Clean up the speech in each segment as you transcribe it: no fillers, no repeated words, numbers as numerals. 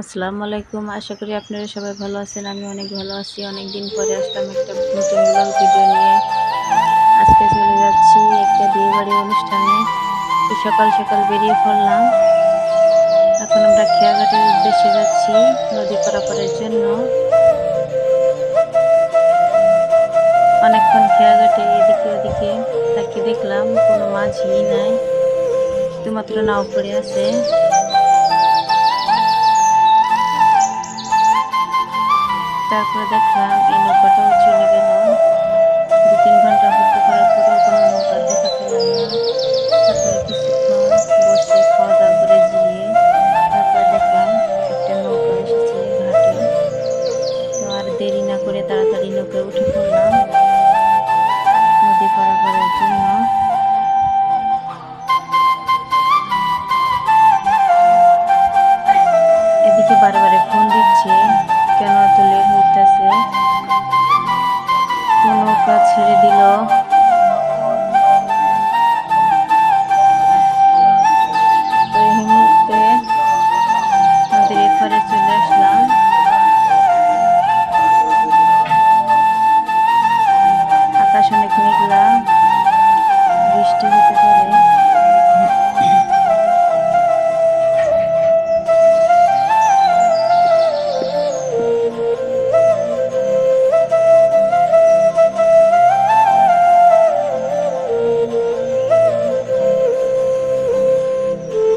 আসসালামু আলাইকুম। আশা করি আপনারা সবাই ভালো আছেন। আমি অনেক ভালো আছি। অনেক দিন পরে আসলাম একটা নতুন ব্লগ ভিডিও নিয়ে। আজকে চলে যাচ্ছি একটা বিয়েবাড়ির অনুষ্ঠানে। তো সকাল সকাল বেরিয়ে পড়লাম। এখন আমরা খেয়াঘাটের উদ্দেশ্যে যাচ্ছি নদী পারাপারের জন্য। অনেকক্ষণ খেয়াঘাটে এদিকে ওদিকে তাকিয়ে দেখলাম কোনো মাঝি নাই, শুধুমাত্র নাও পড়ে আছে। তারপরে দেখলাম এই নৌকাটাও চলে গেল। 2-3 ঘন্টা অপেক্ষা করার পরেও কোনো নৌকা দেখা পেলাম না। তারপরে কিছুক্ষণ বসে খাওয়া দাওয়া করে জিরিয়ে তারপরে দেখলাম একটা নৌকা এসেছে ঘাটে। তো আর দেরি না করে তাড়াতাড়ি নৌকায় উঠে পড়লাম নদী পারাপারের জন্য। এদিকে বারে ফোন দিচ্ছে, কেন এত লেট হইতেছে। তো নৌকা ছেড়ে দিল। তো এই মুহূর্তে নদীর এপারে চলে আসলাম। আকাশ অনেক মেঘলা, বৃষ্টি হতে পারে।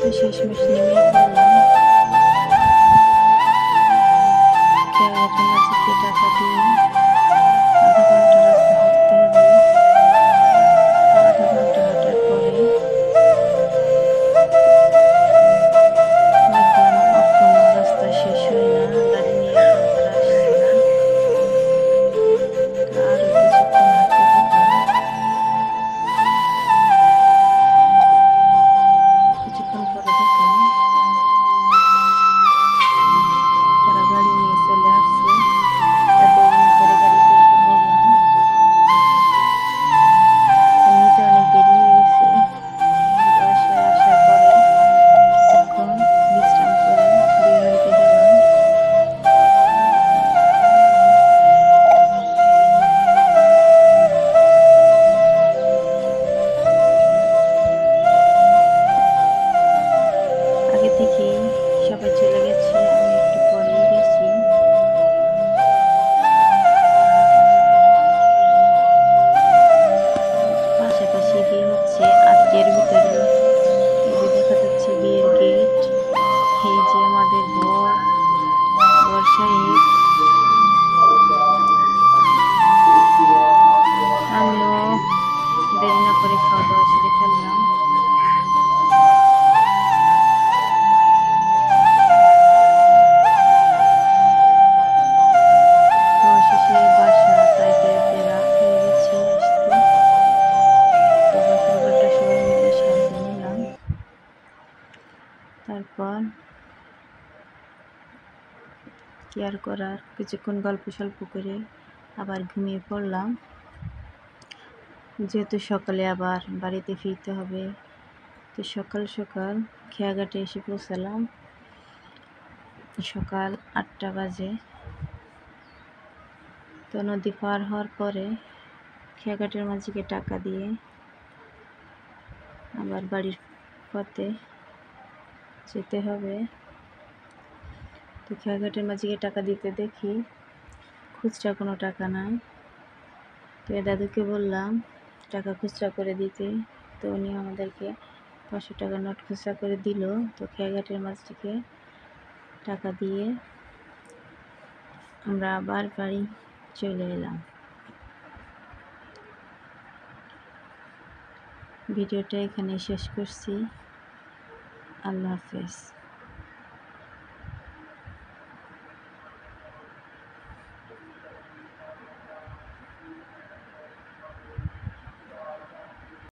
তো শেষমেশ নেমেই পড়লাম। খেয়াঘাটের মাঝিকে টাকা দিয়ে আধা ঘন্টা রাস্তা হাঁটতে হবে। তো আধা ঘন্টা হাঁটার পরে দেখলাম এখনো রাস্তা শেষ হয় না, গাড়ি নিয়ে এখনো তারা আসছে না। তো আরো কিছুক্ষণ হাঁটতে থাকলাম। কিছুক্ষণ পরে দেখলাম তারা গাড়ি নিয়ে চলে আসছে। তাদের করে গাড়িতে উঠে পড়লাম। এমনিতে অনেক দেরি হয়ে গেছে। বাসায় আসার পরে এখন বিশ্রাম করে বিয়ে বাড়িতে গেলাম। আগে থেকেই সবাই চলে গেছে, আমি একটু পরেই গেছি। পাশাপাশি বিয়ে হচ্ছে, আত্মীয়ের ভিতরে এই যে দেখা যাচ্ছে বিয়ের গেট। এই যে আমাদের বর সাহেব। আমিও দেরি না করে খাওয়া দাওয়া সেরে ফেললাম। খাওয়া শেষে বাসা যাইতে রাত হয়ে গেছে আসতে। তো বাকি ব্যাপারটা সবাই মিলে সাজিয়ে নিলাম। তারপর কি আর করার, কিছুক্ষণ গল্প সল্প করে আবার ঘুমিয়ে পড়লাম। যেহেতু সকালে আবার বাড়িতে ফিরতে হবে। তো সকাল সকাল খেয়াঘাটে এসে পৌঁছালাম সকাল 8টা বাজে। তো নদী পার হওয়ার পরে খেয়াঘাটের মাঝিকে টাকা দিয়ে আবার বাড়ির পথে যেতে হবে। তো খেয়াঘাটের মাঝিকে টাকা দিতে দেখি খুচরা কোনো টাকা নাই। তো দাদুকে বললাম টাকা খুচরা করে দিতে। তো উনি আমাদেরকে 500 টাকার নোট খুচরা করে দিল। তো খেয়াঘাটের মাঝিকে টাকা দিয়ে আমরা আবার বাড়ি চলে এলাম। ভিডিওটা এখানে শেষ করছি। আল্লাহ হাফেজ।